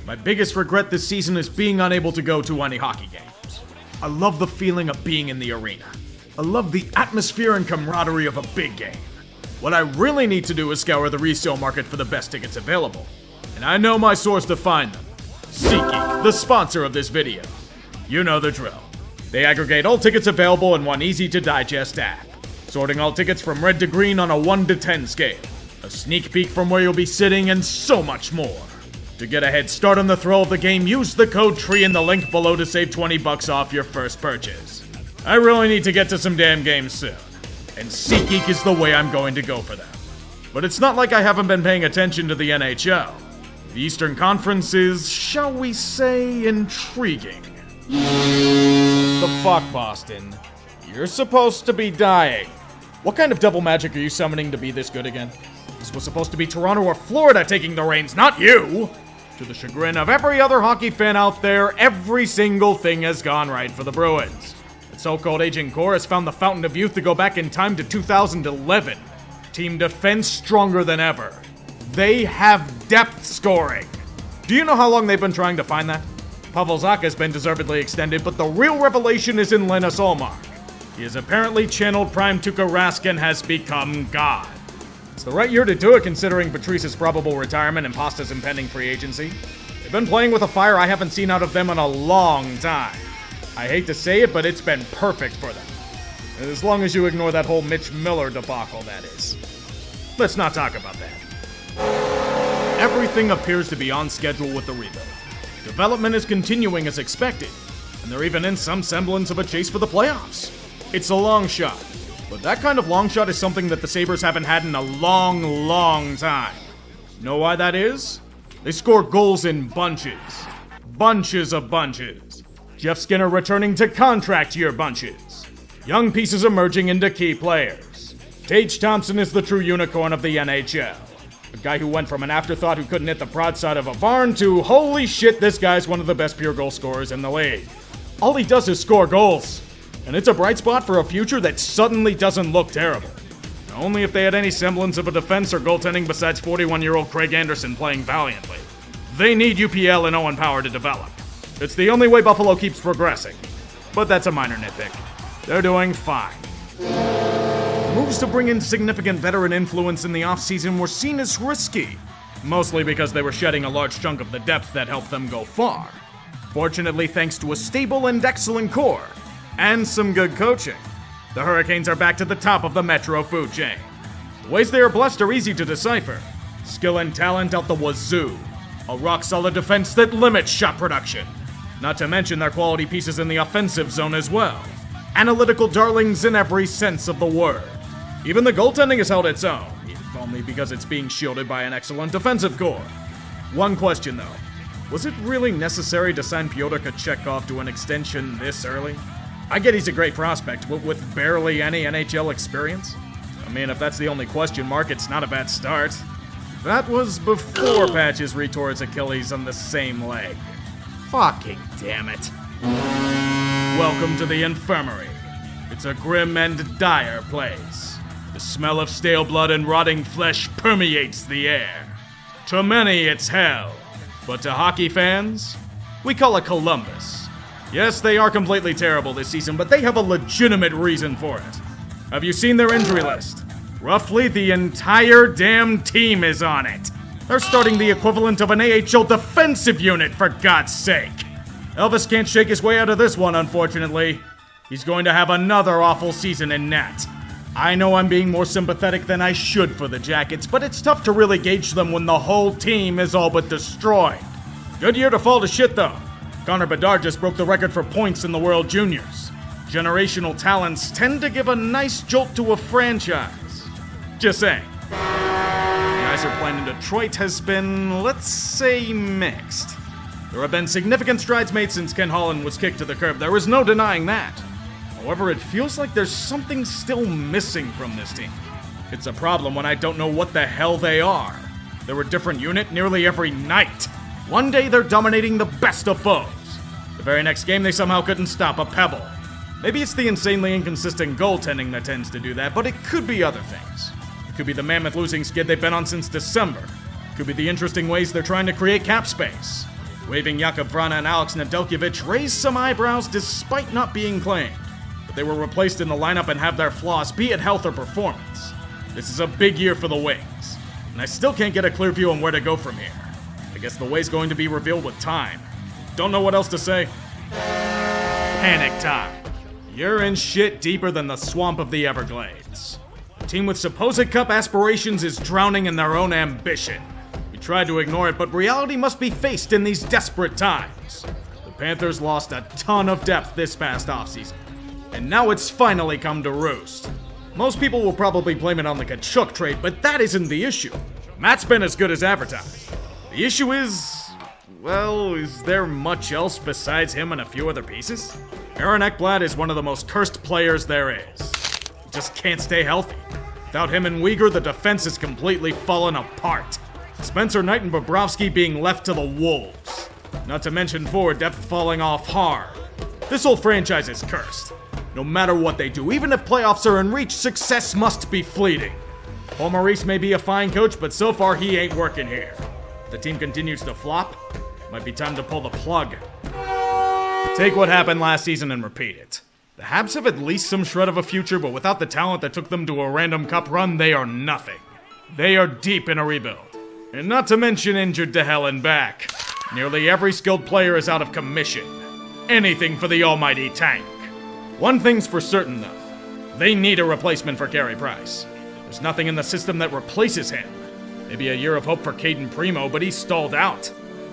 My biggest regret this season is being unable to go to any hockey games. I love the feeling of being in the arena. I love the atmosphere and camaraderie of a big game. What I really need to do is scour the resale market for the best tickets available. And I know my source to find them. SeatGeek, the sponsor of this video. You know the drill. They aggregate all tickets available in one easy-to-digest app, sorting all tickets from red to green on a 1 to 10 scale, a sneak peek from where you'll be sitting, and so much more. To get a head start on the thrill of the game, use the code TREE in the link below to save $20 off your first purchase. I really need to get to some damn games soon, and SeatGeek is the way I'm going to go for them. But it's not like I haven't been paying attention to the NHL. The Eastern Conference is, shall we say, intriguing. The fuck, Boston? You're supposed to be dying. What kind of devil magic are you summoning to be this good again? This was supposed to be Toronto or Florida taking the reins, not you! To the chagrin of every other hockey fan out there, every single thing has gone right for the Bruins. The so-called aging core has found the fountain of youth to go back in time to 2011. Team defense stronger than ever. They have depth scoring. Do you know how long they've been trying to find that? Pavel Zacha has been deservedly extended, but the real revelation is in Linus Ullmark. He has apparently channeled Prime Tuukka Rask and has become God. It's the right year to do it considering Patrice's probable retirement and Pasta's impending free agency. They've been playing with a fire I haven't seen out of them in a long time. I hate to say it, but it's been perfect for them. As long as you ignore that whole Mitch Miller debacle, that is. Let's not talk about that. Everything appears to be on schedule with the rebuild. Development is continuing as expected, and they're even in some semblance of a chase for the playoffs. It's a long shot, but that kind of long shot is something that the Sabres haven't had in a long time. Know why that is? They score goals in bunches. Bunches of bunches. Jeff Skinner returning to contract year bunches. Young pieces emerging into key players. Tage Thompson is the true unicorn of the NHL. A guy who went from an afterthought who couldn't hit the broadside of a barn to, holy shit, this guy's one of the best pure goal scorers in the league. All he does is score goals. And it's a bright spot for a future that suddenly doesn't look terrible. Only if they had any semblance of a defense or goaltending besides 41-year-old Craig Anderson playing valiantly. They need UPL and Owen Power to develop. It's the only way Buffalo keeps progressing. But that's a minor nitpick. They're doing fine. Moves to bring in significant veteran influence in the offseason were seen as risky, mostly because they were shedding a large chunk of the depth that helped them go far. Fortunately, thanks to a stable and excellent core, and some good coaching, the Hurricanes are back to the top of the Metro food chain. The ways they are blessed are easy to decipher. Skill and talent out the wazoo. A rock-solid defense that limits shot production. Not to mention their quality pieces in the offensive zone as well. Analytical darlings in every sense of the word. Even the goaltending has held its own, if only because it's being shielded by an excellent defensive core. One question though, was it really necessary to sign Pyotr Kochetkov to an extension this early? I get he's a great prospect, but with barely any NHL experience? I mean, if that's the only question mark, it's not a bad start. That was before Patches retore his Achilles on the same leg. Fucking damn it. Welcome to the infirmary. It's a grim and dire place. The smell of stale blood and rotting flesh permeates the air. To many, it's hell. But to hockey fans, we call it Columbus. Yes, they are completely terrible this season, but they have a legitimate reason for it. Have you seen their injury list? Roughly the entire damn team is on it. They're starting the equivalent of an AHL defensive unit, for God's sake. Elvis can't shake his way out of this one, unfortunately. He's going to have another awful season in net. I know I'm being more sympathetic than I should for the Jackets, but it's tough to really gauge them when the whole team is all but destroyed. Good year to fall to shit, though. Connor Bedard just broke the record for points in the World Juniors. Generational talents tend to give a nice jolt to a franchise. Just saying. The guys are playing in Detroit has been, let's say, mixed. There have been significant strides made since Ken Holland was kicked to the curb. There is no denying that. However, it feels like there's something still missing from this team. It's a problem when I don't know what the hell they are. They're a different unit nearly every night. One day they're dominating the best of foes. The very next game they somehow couldn't stop a pebble. Maybe it's the insanely inconsistent goaltending that tends to do that, but it could be other things. It could be the mammoth losing skid they've been on since December. It could be the interesting ways they're trying to create cap space. Waving Jakub Vrana and Alex Nedeljkovic raised some eyebrows despite not being claimed. But they were replaced in the lineup and have their flaws, be it health or performance. This is a big year for the Wings, and I still can't get a clear view on where to go from here. I guess the way's going to be revealed with time. Don't know what else to say. Panic time. You're in shit deeper than the swamp of the Everglades. A team with supposed cup aspirations is drowning in their own ambition. We tried to ignore it, but reality must be faced in these desperate times. The Panthers lost a ton of depth this past offseason, and now it's finally come to roost. Most people will probably blame it on the Tkachuk trade, but that isn't the issue. Matt's been as good as advertised. The issue is, well, is there much else besides him and a few other pieces? Aaron Ekblad is one of the most cursed players there is. He just can't stay healthy. Without him and Weegar, the defense has completely fallen apart. Spencer Knight and Bobrovsky being left to the wolves. Not to mention forward depth falling off hard. This whole franchise is cursed. No matter what they do, even if playoffs are in reach, success must be fleeting. Paul Maurice may be a fine coach, but so far he ain't working here. If the team continues to flop, it might be time to pull the plug. Take what happened last season and repeat it. The Habs have at least some shred of a future, but without the talent that took them to a random cup run, they are nothing. They are deep in a rebuild. And not to mention injured to hell and back. Nearly every skilled player is out of commission. Anything for the almighty tank. One thing's for certain, though. They need a replacement for Carey Price. There's nothing in the system that replaces him. Maybe a year of hope for Caden Primo, but he's stalled out.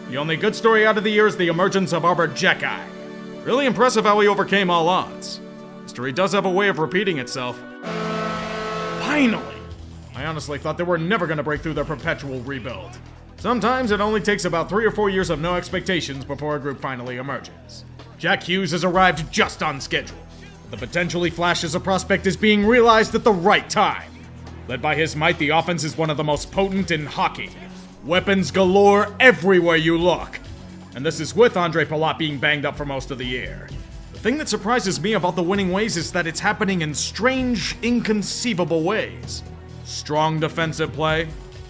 The only good story out of the year is the emergence of Arber Xhekaj. Really impressive how he overcame all odds. History does have a way of repeating itself. Finally! I honestly thought they were never going to break through their perpetual rebuild. Sometimes it only takes about 3 or 4 years of no expectations before a group finally emerges. Jack Hughes has arrived just on schedule. The potential he flashes a prospect is being realized at the right time. Led by his might, the offense is one of the most potent in hockey. Weapons galore everywhere you look. And this is with Andre Palat being banged up for most of the year. The thing that surprises me about the winning ways is that it's happening in strange, inconceivable ways. Strong defensive play,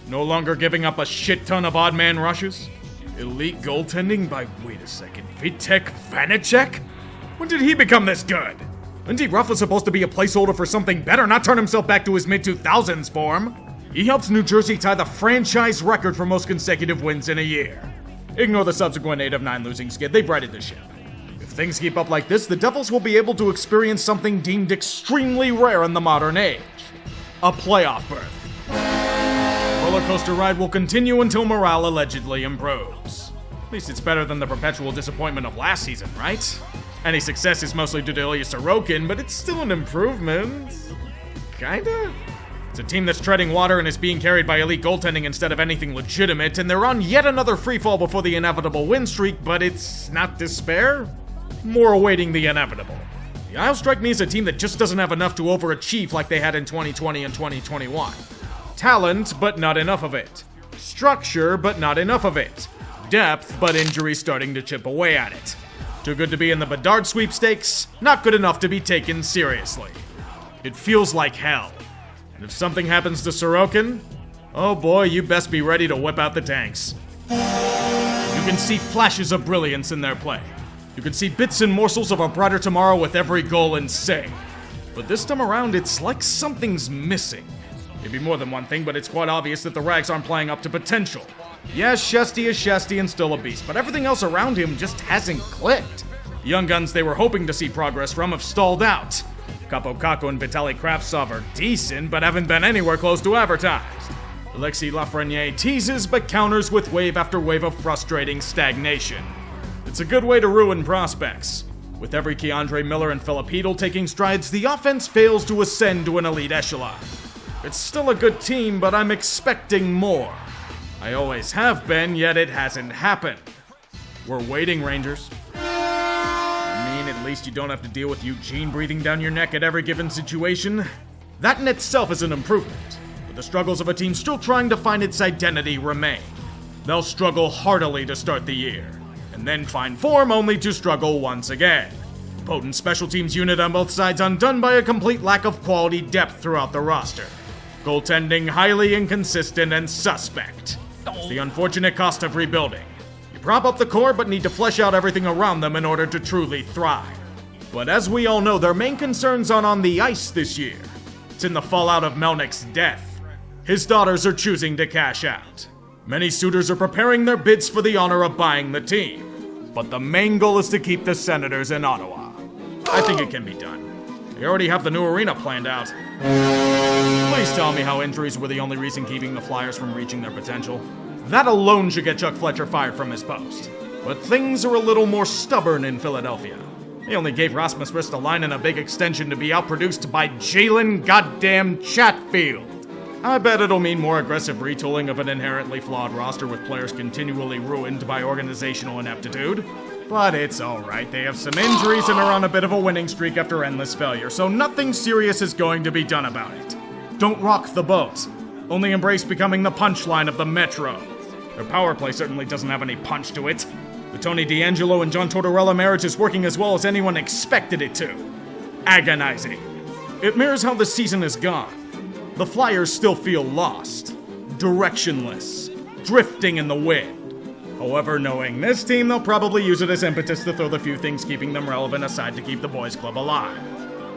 no longer giving up a shit ton of odd man rushes. Elite goaltending by, wait a second, Vitek Vanacek? When did he become this good? Lindsey Ruff was supposed to be a placeholder for something better, not turn himself back to his mid-2000s form. He helps New Jersey tie the franchise record for most consecutive wins in a year. Ignore the subsequent 8 of 9 losing skid, they've righted the ship. If things keep up like this, the Devils will be able to experience something deemed extremely rare in the modern age. A playoff berth. The roller coaster ride will continue until morale allegedly improves. At least it's better than the perpetual disappointment of last season, right? Any success is mostly due to Ilya Sorokin, but it's still an improvement. Kinda? It's a team that's treading water and is being carried by elite goaltending instead of anything legitimate, and they're on yet another freefall before the inevitable win streak, but it's not despair. More awaiting the inevitable. The Isles strike me as a team that just doesn't have enough to overachieve like they had in 2020 and 2021. Talent, but not enough of it. Structure, but not enough of it. Depth, but injuries starting to chip away at it. Too good to be in the Bedard sweepstakes, not good enough to be taken seriously. It feels like hell. And if something happens to Sorokin, oh boy, you best be ready to whip out the tanks. You can see flashes of brilliance in their play. You can see bits and morsels of a brighter tomorrow with every goal in say. But this time around, it's like something's missing. Maybe more than one thing, but it's quite obvious that the Rags aren't playing up to potential. Yes, Shesty is Shesty and still a beast, but everything else around him just hasn't clicked. The young guns they were hoping to see progress from have stalled out. Kaapo Kakko and Vitaly Kravtsov are decent, but haven't been anywhere close to advertised. Alexis Lafreniere teases, but counters with wave after wave of frustrating stagnation. It's a good way to ruin prospects. With every Keandre Miller and Philip Hedl taking strides, the offense fails to ascend to an elite echelon. It's still a good team, but I'm expecting more. I always have been, yet it hasn't happened. We're waiting, Rangers. I mean, at least you don't have to deal with Eugene breathing down your neck at every given situation. That in itself is an improvement, but the struggles of a team still trying to find its identity remain. They'll struggle heartily to start the year, and then find form only to struggle once again. Potent special teams unit on both sides undone by a complete lack of quality depth throughout the roster. Goaltending highly inconsistent and suspect. It's the unfortunate cost of rebuilding. You prop up the core, but need to flesh out everything around them in order to truly thrive. But as we all know, their main concerns aren't on the ice this year. It's in the fallout of Melnick's death. His daughters are choosing to cash out. Many suitors are preparing their bids for the honor of buying the team. But the main goal is to keep the Senators in Ottawa. I think it can be done. They already have the new arena planned out. Please tell me how injuries were the only reason keeping the Flyers from reaching their potential. That alone should get Chuck Fletcher fired from his post. But things are a little more stubborn in Philadelphia. They only gave Rasmus Ristolainen a big extension to be outproduced by Jalen goddamn Chatfield. I bet it'll mean more aggressive retooling of an inherently flawed roster with players continually ruined by organizational ineptitude. But it's alright, they have some injuries and are on a bit of a winning streak after endless failure, so nothing serious is going to be done about it. Don't rock the boat. Only embrace becoming the punchline of the Metro. Their power play certainly doesn't have any punch to it. The Tony DeAngelo and John Tortorella marriage is working as well as anyone expected it to. Agonizing. It mirrors how the season has gone. The Flyers still feel lost, directionless, drifting in the wind. However, knowing this team, they'll probably use it as impetus to throw the few things keeping them relevant aside to keep the boys' club alive.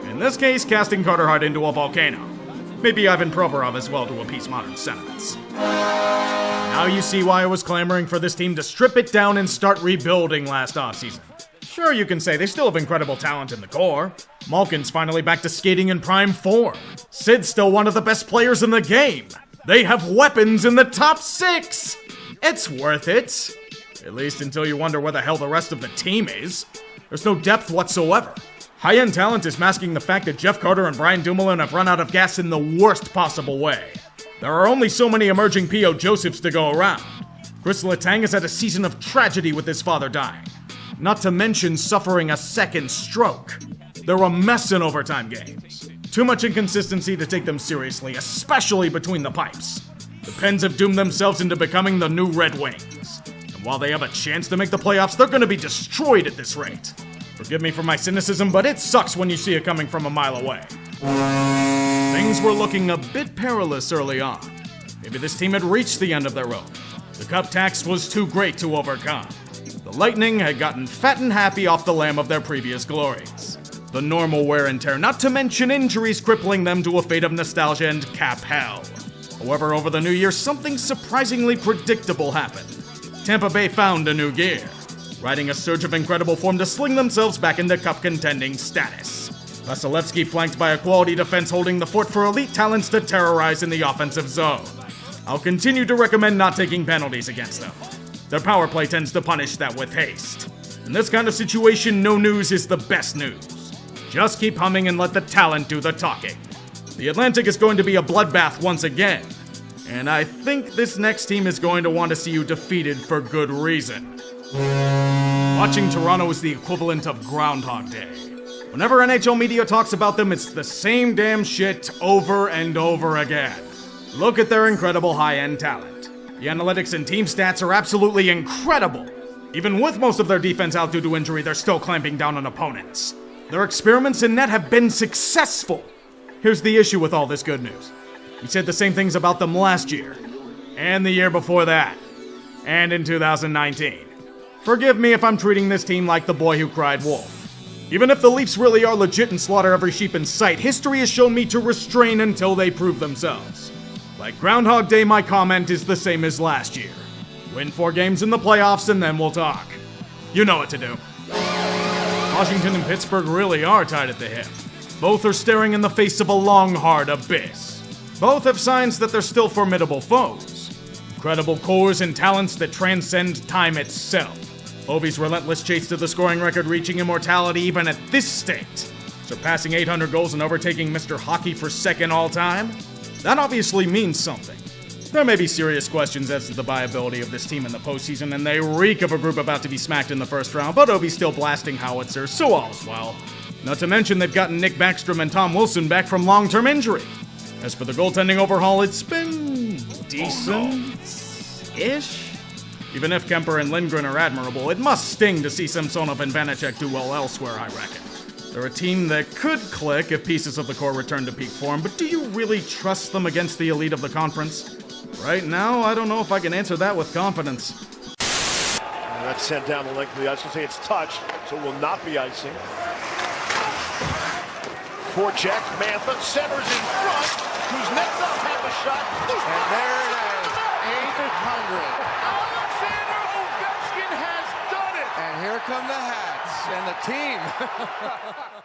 In this case, casting Carter Hart into a volcano. Maybe Ivan Provorov as well to appease modern sentiments. Now you see why I was clamoring for this team to strip it down and start rebuilding last offseason. Sure, you can say they still have incredible talent in the core. Malkin's finally back to skating in prime form. Sid's still one of the best players in the game. They have weapons in the top 6. It's worth it. At least until you wonder where the hell the rest of the team is. There's no depth whatsoever. High-end talent is masking the fact that Jeff Carter and Brian Dumoulin have run out of gas in the worst possible way. There are only so many emerging P.O. Josephs to go around. Chris Letang has had a season of tragedy with his father dying. Not to mention suffering a second stroke. They're a mess in overtime games. Too much inconsistency to take them seriously, especially between the pipes. The Pens have doomed themselves into becoming the new Red Wings. And while they have a chance to make the playoffs, they're going to be destroyed at this rate. Forgive me for my cynicism, but it sucks when you see it coming from a mile away. Things were looking a bit perilous early on. Maybe this team had reached the end of their rope. The cup tax was too great to overcome. The Lightning had gotten fat and happy off the lamb of their previous glories. The normal wear and tear, not to mention injuries crippling them to a fate of nostalgia and cap hell. However, over the new year, something surprisingly predictable happened. Tampa Bay found a new gear, riding a surge of incredible form to sling themselves back into cup contending status. Vasilevsky flanked by a quality defense holding the fort for elite talents to terrorize in the offensive zone. I'll continue to recommend not taking penalties against them. Their power play tends to punish that with haste. In this kind of situation, no news is the best news. Just keep humming and let the talent do the talking. The Atlantic is going to be a bloodbath once again. And I think this next team is going to want to see you defeated for good reason. Watching Toronto is the equivalent of Groundhog Day. Whenever NHL media talks about them, it's the same damn shit over and over again. Look at their incredible high-end talent. The analytics and team stats are absolutely incredible. Even with most of their defense out due to injury, they're still clamping down on opponents. Their experiments in net have been successful. Here's the issue with all this good news. We said the same things about them last year, and the year before that, and in 2019. Forgive me if I'm treating this team like the boy who cried wolf. Even if the Leafs really are legit and slaughter every sheep in sight, history has shown me to restrain until they prove themselves. Like Groundhog Day, my comment is the same as last year. Win 4 games in the playoffs and then we'll talk. You know what to do. Washington and Pittsburgh really are tied at the hip. Both are staring in the face of a long, hard abyss. Both have signs that they're still formidable foes. Incredible cores and talents that transcend time itself. Ovi's relentless chase to the scoring record reaching immortality even at this state. Surpassing 800 goals and overtaking Mr. Hockey for second all-time. That obviously means something. There may be serious questions as to the viability of this team in the postseason, and they reek of a group about to be smacked in the first round, but Ovi's still blasting howitzers, so all's well. Not to mention they've gotten Nick Backstrom and Tom Wilson back from long-term injury. As for the goaltending overhaul, it's been decent-ish. Even if Kemper and Lindgren are admirable, it must sting to see Samsonov and Vanacek do well elsewhere, I reckon. They're a team that could click if pieces of the core return to peak form, but do you really trust them against the elite of the conference? Right now, I don't know if I can answer that with confidence. That's sent down the length of the ice. I'll say it's touched, so it will not be icing. Forecheck, Mantha centers in front. Kuznetsov have a shot. And there it is, 800. Alexander Ovechkin has done it. And here come the Hats and the team.